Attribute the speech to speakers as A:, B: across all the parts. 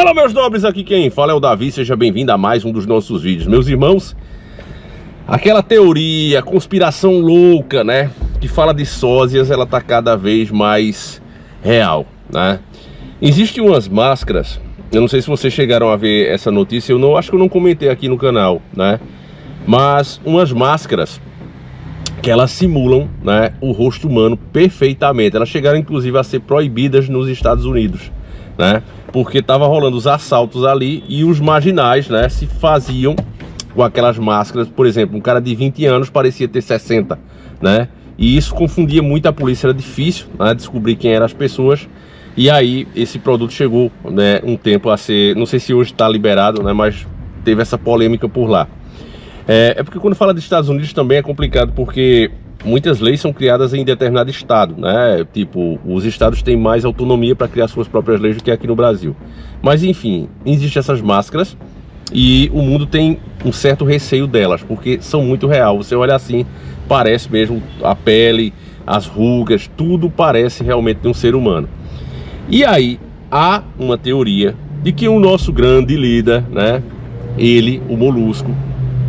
A: Fala, meus nobres, aqui quem fala é o Davi, seja bem-vindo a mais um dos nossos vídeos. Meus irmãos, aquela teoria, conspiração louca, né, que fala de sósias, ela tá cada vez mais real, né? Existem umas máscaras, eu não sei se vocês chegaram a ver essa notícia, acho que eu não comentei aqui no canal, né? Mas umas máscaras que elas simulam, né, o rosto humano perfeitamente. Elas chegaram inclusive a ser proibidas nos Estados Unidos, né? Porque tava rolando os assaltos ali e os marginais, né, se faziam com aquelas máscaras. Por exemplo, um cara de 20 anos parecia ter 60, né? E isso confundia muito a polícia, era difícil, né, descobrir quem eram as pessoas. E aí esse produto chegou, né, um tempo a ser, não sei se hoje está liberado, né, mas teve essa polêmica por lá. É porque quando fala de Estados Unidos também é complicado, porque muitas leis são criadas em determinado estado, né? Tipo, os estados têm mais autonomia para criar suas próprias leis do que aqui no Brasil. Mas enfim, existem essas máscaras e o mundo tem um certo receio delas, porque são muito real. Você olha assim, parece mesmo a pele, as rugas, tudo parece realmente de um ser humano. E aí há uma teoria de que o nosso grande líder, né, ele, o Molusco,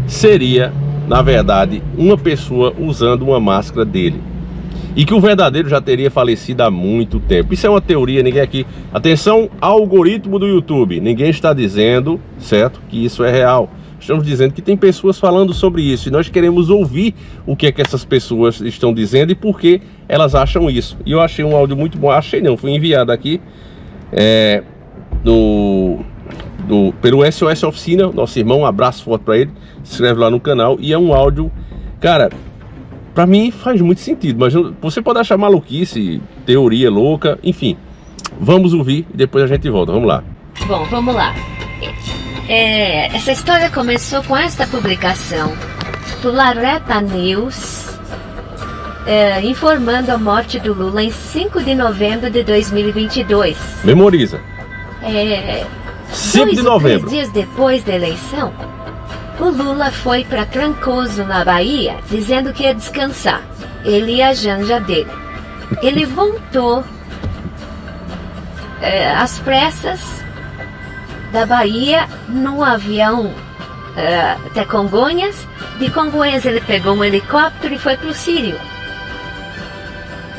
A: seria, na verdade, uma pessoa usando uma máscara dele, e que o verdadeiro já teria falecido há muito tempo. Isso é uma teoria, ninguém aqui... Atenção, algoritmo do YouTube, ninguém está dizendo, certo, que isso é real. Estamos dizendo que tem pessoas falando sobre isso, e nós queremos ouvir o que é que essas pessoas estão dizendo e por que elas acham isso. E eu achei um áudio muito bom, achei não, foi enviado aqui pelo SOS Oficina, nosso irmão, um abraço forte para ele, se inscreve lá no canal. E é um áudio, cara, pra mim faz muito sentido, mas você pode achar maluquice, teoria louca, enfim. Vamos ouvir e depois a gente volta, vamos lá.
B: Bom, vamos lá. Essa história começou com esta publicação do Lareta News, informando a morte do Lula em 5 de novembro de 2022.
A: Memoriza. 5 de novembro.
B: 3 dias depois da eleição, o Lula foi para Trancoso, na Bahia, dizendo que ia descansar. Ele e a janja dele. Ele voltou às pressas da Bahia num avião até Congonhas. De Congonhas ele pegou um helicóptero e foi para o Sírio.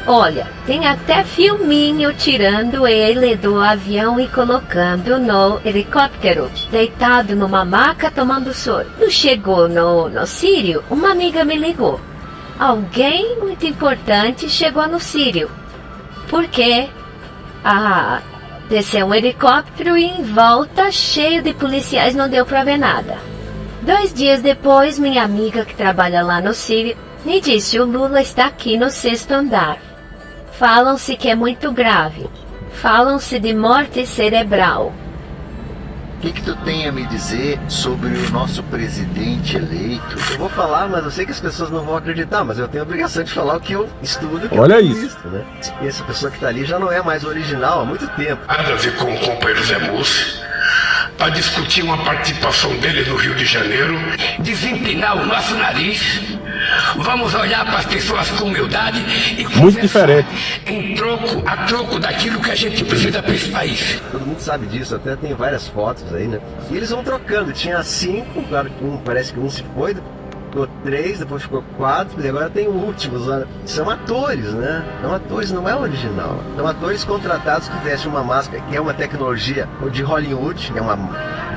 B: Olha, tem até filminho tirando ele do avião e colocando no helicóptero, deitado numa maca tomando soro. Quando chegou no Sírio, uma amiga me ligou. Alguém muito importante chegou no Sírio, porque desceu um helicóptero e em volta, cheio de policiais, não deu para ver nada. 2 dias depois, minha amiga que trabalha lá no Sírio me disse: o Lula está aqui no 6º andar. Falam-se que é muito grave. Falam-se de morte cerebral.
C: O que tu tem a me dizer sobre o nosso presidente eleito? Eu vou falar, mas eu sei que as pessoas não vão acreditar, mas eu tenho a obrigação de falar o que eu estudo, que
A: olha
C: eu
A: isso.
C: visto, né? E essa pessoa que tá ali já não é mais original há muito tempo.
D: Nada a ver com o companheiro Zé Mussi, para discutir uma participação dele no Rio de Janeiro, desempinar o nosso nariz. Vamos olhar para as pessoas com humildade e
A: muito diferente,
D: a troco daquilo que a gente precisa para esse país.
C: Todo mundo sabe disso, até tem várias fotos aí, né? E eles vão trocando, tinha 5, claro que parece que um se foi, ficou 3, depois ficou 4, e agora tem o último. São atores, né? São atores, não é original. São atores contratados que vestem uma máscara, que é uma tecnologia de Hollywood, que é um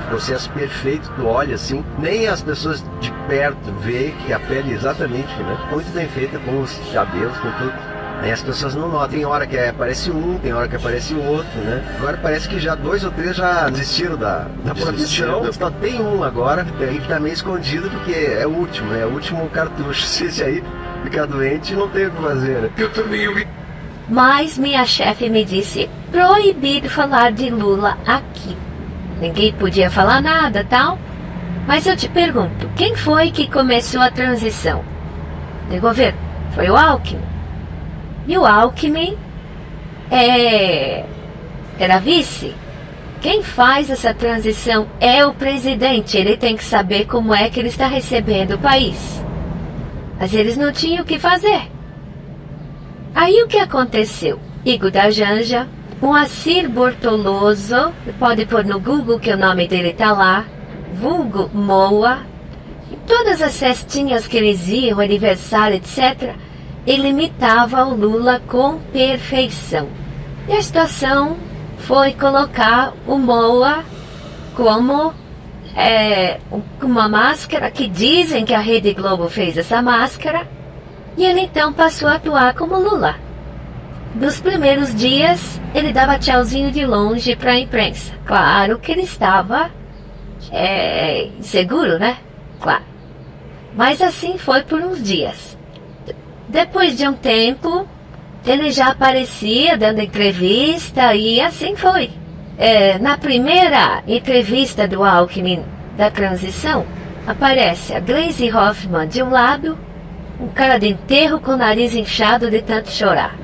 C: processo perfeito, tu olha assim, nem as pessoas de perto vê que a pele exatamente, né? Muito bem feita, com os cabelos, com tudo. Aí as pessoas não notam, tem hora que aparece um, tem hora que aparece o outro, né? Agora parece que já 2 ou 3 já desistiram da profissão, só tem um agora, aí que tá meio escondido porque é o último, né? É o último cartucho. Se esse aí ficar doente, não tem o que fazer, né?
D: Eu também
B: Mas minha chefe me disse: proibido falar de Lula aqui. Ninguém podia falar nada, tal. Mas eu te pergunto, quem foi que começou a transição de governo? Foi o Alckmin. E o Alckmin era vice. Quem faz essa transição é o presidente. Ele tem que saber como é que ele está recebendo o país. Mas eles não tinham o que fazer. Aí o que aconteceu? Igor da Janja Moacir Bortoloso, pode pôr no Google que o nome dele tá lá, vulgo Moa. Em todas as festinhas que eles iam, aniversário, etc., ele imitava o Lula com perfeição. E a situação foi colocar o Moa como uma máscara, que dizem que a Rede Globo fez essa máscara, e ele então passou a atuar como Lula. Nos primeiros dias, ele dava tchauzinho de longe para a imprensa. Claro que ele estava inseguro, né? Claro. Mas assim foi por uns dias. Depois de um tempo, ele já aparecia dando entrevista e assim foi. Na primeira entrevista do Alckmin da transição, aparece a Gleisi Hoffmann de um lado, um cara de enterro com o nariz inchado de tanto chorar.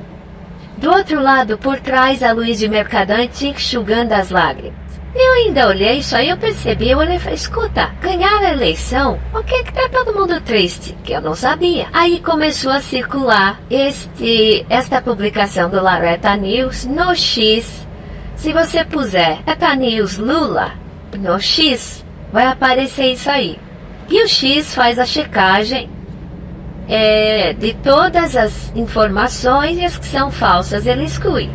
B: Do outro lado, por trás, a Luiz de Mercadante enxugando as lágrimas. Eu ainda olhei isso aí, eu percebi, eu olhei e falei, escuta, ganharam a eleição? Por que tá todo mundo triste? Que eu não sabia. Aí começou a circular esta publicação do Lareta News no X. Se você puser Lareta News Lula no X, vai aparecer isso aí. E o X faz a checagem de todas as informações, e as que são falsas ele exclui.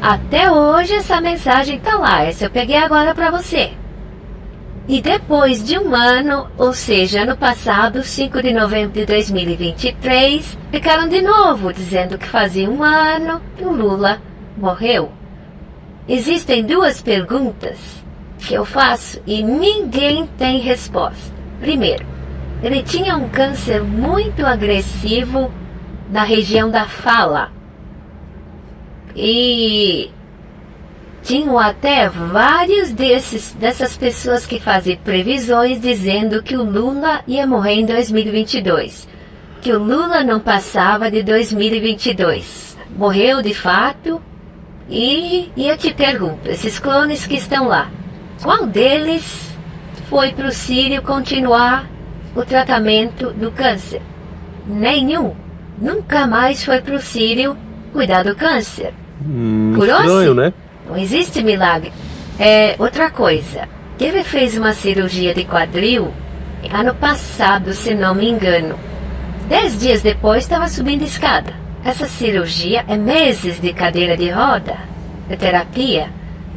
B: Até hoje essa mensagem tá lá, essa eu peguei agora para você. E depois de um ano, ou seja, ano passado, 5 de novembro de 2023, ficaram de novo dizendo que fazia um ano que o Lula morreu. Existem duas perguntas que eu faço e ninguém tem resposta. Primeiro, ele tinha um câncer muito agressivo na região da fala. E tinham até vários dessas pessoas que fazem previsões dizendo que o Lula ia morrer em 2022. Que o Lula não passava de 2022. Morreu de fato. E eu te pergunto, esses clones que estão lá, qual deles foi para o Sírio continuar o tratamento do câncer? Nenhum. Nunca mais foi para o Sírio cuidar do câncer.
A: Estranho, né?
B: Não existe milagre. Outra coisa, ele fez uma cirurgia de quadril ano passado, se não me engano. 10 dias depois estava subindo escada. Essa cirurgia é meses de cadeira de roda, de terapia,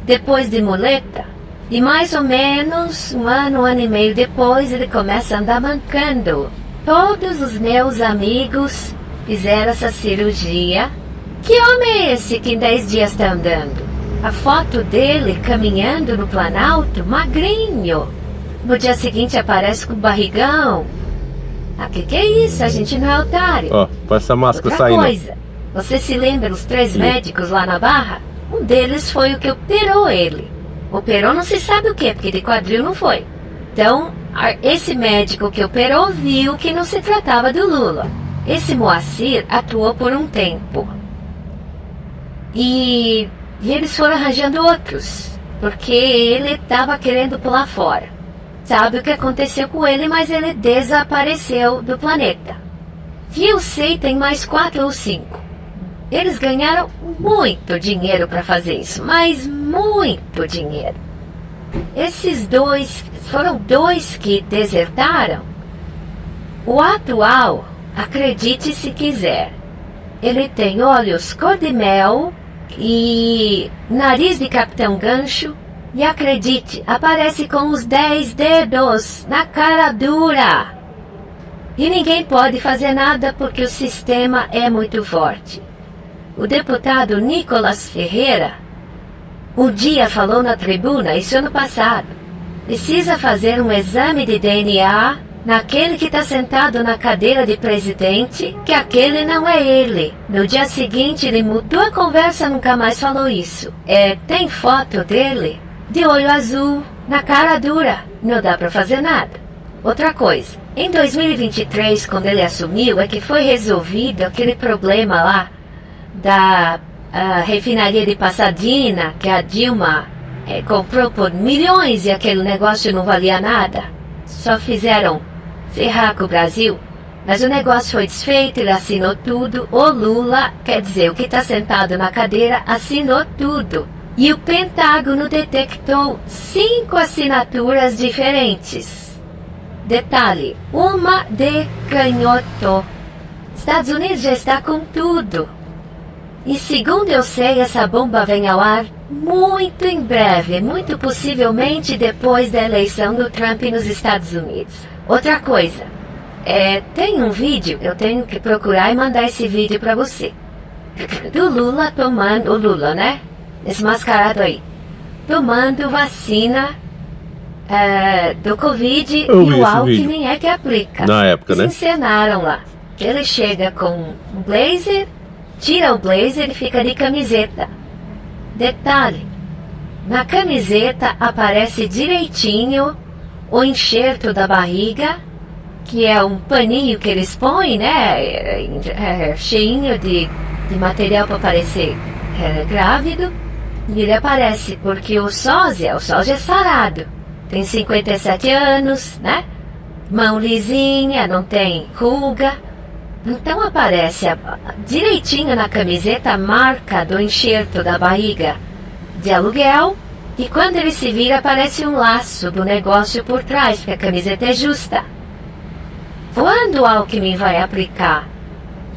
B: depois de muleta. E mais ou menos um ano e meio depois, ele começa a andar mancando. Todos os meus amigos fizeram essa cirurgia. Que homem é esse que em 10 dias está andando? A foto dele caminhando no Planalto, magrinho. No dia seguinte aparece com barrigão. Que é isso? A gente não é otário.
A: Ó, com essa máscara
B: Outra
A: saindo.
B: coisa, você se lembra dos 3 médicos lá na Barra? Um deles foi o que operou ele. Operou não se sabe o que, porque de quadril não foi. Então, esse médico que operou viu que não se tratava do Lula. Esse Moacir atuou por um tempo. E eles foram arranjando outros, porque ele estava querendo pular fora. Sabe o que aconteceu com ele, mas ele desapareceu do planeta. E eu sei, tem mais 4 ou 5. Eles ganharam muito dinheiro para fazer isso, mas muito dinheiro. Esses 2, foram 2 que desertaram. O atual, acredite se quiser, ele tem olhos cor de mel e nariz de Capitão Gancho. E acredite, aparece com os 10 dedos na cara dura. E ninguém pode fazer nada porque o sistema é muito forte. O deputado Nicolas Ferreira um dia falou na tribuna, isso ano passado, precisa fazer um exame de DNA naquele que está sentado na cadeira de presidente, que aquele não é ele. No dia seguinte ele mudou a conversa, nunca mais falou isso. Tem foto dele de olho azul, na cara dura, não dá para fazer nada. Outra coisa, em 2023, quando ele assumiu, é que foi resolvido aquele problema lá da refinaria de Pasadena, que a Dilma comprou por milhões e aquele negócio não valia nada. Só fizeram ferrar com o Brasil. Mas o negócio foi desfeito, ele assinou tudo. O Lula, quer dizer, o que está sentado na cadeira, assinou tudo. E o Pentágono detectou 5 assinaturas diferentes. Detalhe, uma de canhoto. Estados Unidos já está com tudo. E segundo eu sei, essa bomba vem ao ar muito em breve, muito possivelmente depois da eleição do Trump nos Estados Unidos. Outra coisa, tem um vídeo, eu tenho que procurar e mandar esse vídeo para você. Do Lula tomando, o Lula, né? Esse mascarado aí, tomando vacina do Covid e o Alckmin é que aplica.
A: Na época,
B: eles
A: né?
B: Encenaram lá. Ele chega com um blazer, tira o blazer e fica de camiseta. Detalhe, na camiseta aparece direitinho o enxerto da barriga, que é um paninho que eles põem, né? Cheinho de material para parecer grávido. E ele aparece porque o sósia é sarado. Tem 57 anos, né? Mão lisinha, não tem ruga. Então aparece direitinho na camiseta a marca do enxerto da barriga de aluguel. E quando ele se vira aparece um laço do negócio por trás, porque a camiseta é justa. Quando o Alckmin vai aplicar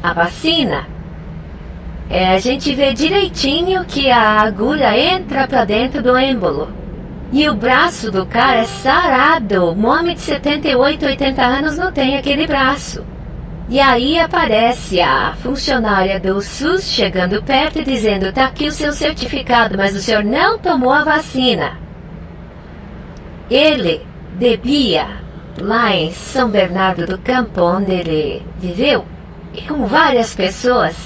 B: a vacina, a gente vê direitinho que a agulha entra para dentro do êmbolo. E o braço do cara é sarado. Um homem de 78, 80 anos não tem aquele braço. E aí aparece a funcionária do SUS chegando perto e dizendo: tá aqui o seu certificado, mas o senhor não tomou a vacina. Ele bebia lá em São Bernardo do Campo, onde ele viveu, e com várias pessoas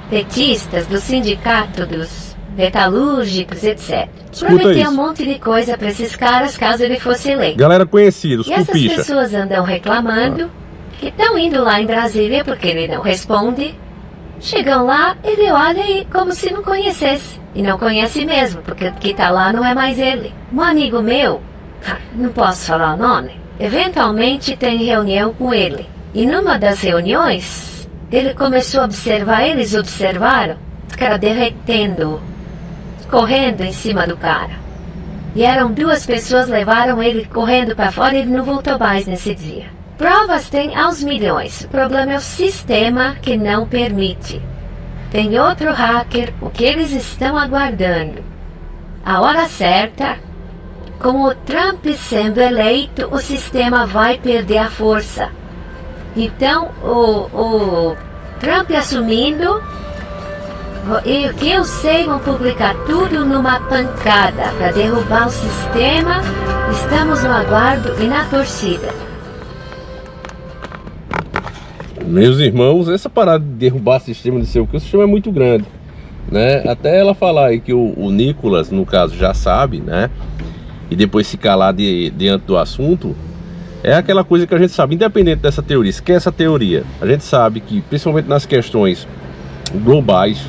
B: petistas do sindicato dos metalúrgicos, etc. Prometeu um monte de coisa para esses caras caso ele fosse eleito.
A: Galera conhecida, os
B: e essas
A: cupicha.
B: pessoas andam reclamando que estão indo lá em Brasília porque ele não responde. Chegam lá, ele olha e como se não conhecesse. E não conhece mesmo, porque o que está lá não é mais ele. Um amigo meu, não posso falar o nome, eventualmente tem reunião com ele. E numa das reuniões, ele começou a observar, eles observaram, os caras derretendo, correndo em cima do cara. E eram 2 pessoas, levaram ele correndo para fora e ele não voltou mais nesse dia. Provas tem aos milhões, o problema é o sistema que não permite. Tem outro hacker, o que eles estão aguardando? A hora certa, com o Trump sendo eleito, o sistema vai perder a força. Então, o Trump assumindo, e o que eu sei, vão publicar tudo numa pancada para derrubar o sistema. Estamos no aguardo e na torcida.
A: Meus irmãos, essa parada de derrubar sistema, de ser o que o sistema é muito grande, né? Até ela falar aí que o Nicolas, no caso, já sabe, né? E depois se calar diante do assunto, é aquela coisa que a gente sabe, independente dessa teoria, se quer essa teoria, a gente sabe que, principalmente nas questões globais,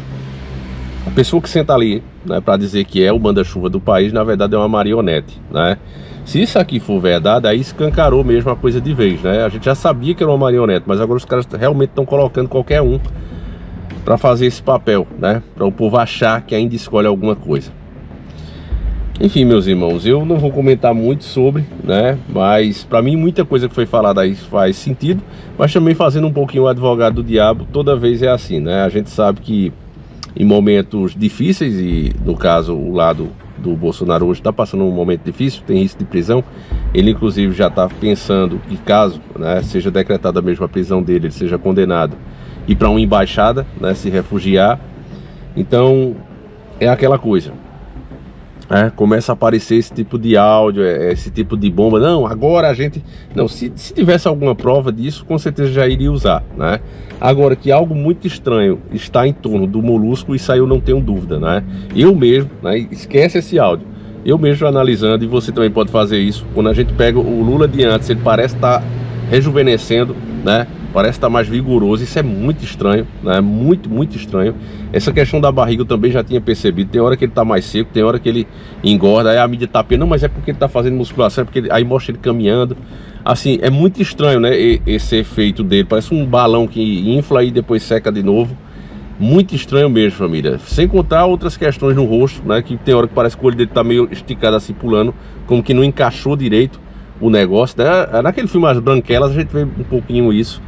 A: a pessoa que senta ali, né, para dizer que é o manda-chuva do país, na verdade é uma marionete, né? Se isso aqui for verdade, aí escancarou mesmo a coisa de vez, né? A gente já sabia que era uma marionete, mas agora os caras realmente estão colocando qualquer um para fazer esse papel, né? Para o povo achar que ainda escolhe alguma coisa. Enfim, meus irmãos, eu não vou comentar muito sobre, né? Mas para mim muita coisa que foi falada aí faz sentido, mas também fazendo um pouquinho o advogado do diabo, toda vez é assim, né? A gente sabe que em momentos difíceis, e no caso o lado do Bolsonaro hoje está passando um momento difícil, tem risco de prisão. Ele inclusive já está pensando que caso, né, seja decretada mesmo a prisão dele, ele seja condenado, ir para uma embaixada, né, se refugiar. Então é aquela coisa, começa a aparecer esse tipo de áudio, esse tipo de bomba. Não, agora a gente... Não, se tivesse alguma prova disso, com certeza já iria usar, né? Agora que algo muito estranho está em torno do Molusco, isso aí eu não tenho dúvida, né? Eu mesmo, né, esquece esse áudio, eu mesmo analisando, e você também pode fazer isso, quando a gente pega o Lula de antes, ele parece estar rejuvenescendo, né? Parece estar mais vigoroso. Isso é muito estranho, né? Muito, muito estranho. Essa questão da barriga eu também já tinha percebido. Tem hora que ele tá mais seco, tem hora que ele engorda. Aí a mídia tá pensando, não, mas é porque ele tá fazendo musculação, é porque aí mostra ele caminhando. assim, é muito estranho, né, esse efeito dele. Parece um balão que infla e depois seca de novo. Muito estranho mesmo, família. Sem contar outras questões no rosto, né, que tem hora que parece que o olho dele tá meio esticado assim, pulando, como que não encaixou direito o negócio, né? Naquele filme As Branquelas a gente vê um pouquinho isso,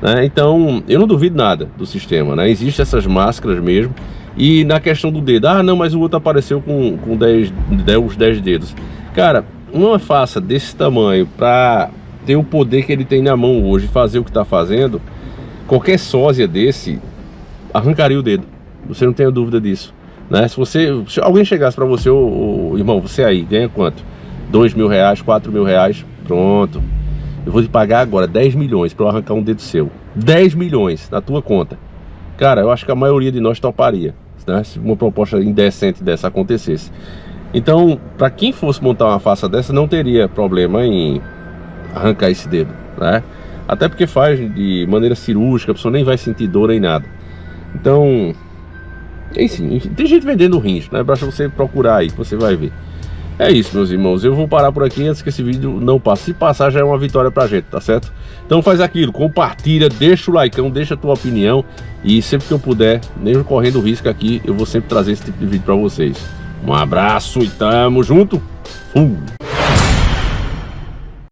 A: né? Então eu não duvido nada do sistema, né? Existem essas máscaras mesmo. E na questão do dedo, ah não, mas o outro apareceu com os 10 dedos. Cara, uma faça desse tamanho para ter o poder que ele tem na mão hoje, fazer o que está fazendo, qualquer sósia desse arrancaria o dedo. Você não tem dúvida disso, né? Se alguém chegasse para você, irmão, você aí ganha quanto? 2 mil reais, 4 mil reais, pronto, eu vou te pagar agora 10 milhões para eu arrancar um dedo seu. 10 milhões na tua conta. Cara, eu acho que a maioria de nós toparia, né, se uma proposta indecente dessa acontecesse. Então, para quem fosse montar uma faça dessa, não teria problema em arrancar esse dedo, né? Até porque faz de maneira cirúrgica, a pessoa nem vai sentir dor nem nada. Então, enfim, tem gente vendendo rins, né? Basta você procurar aí, que você vai ver. É isso, meus irmãos, eu vou parar por aqui antes que esse vídeo não passe. Se passar já é uma vitória pra gente, tá certo? Então faz aquilo, compartilha, deixa o likeão, deixa a tua opinião. E sempre que eu puder, mesmo correndo risco aqui, eu vou sempre trazer esse tipo de vídeo pra vocês. Um abraço e tamo junto.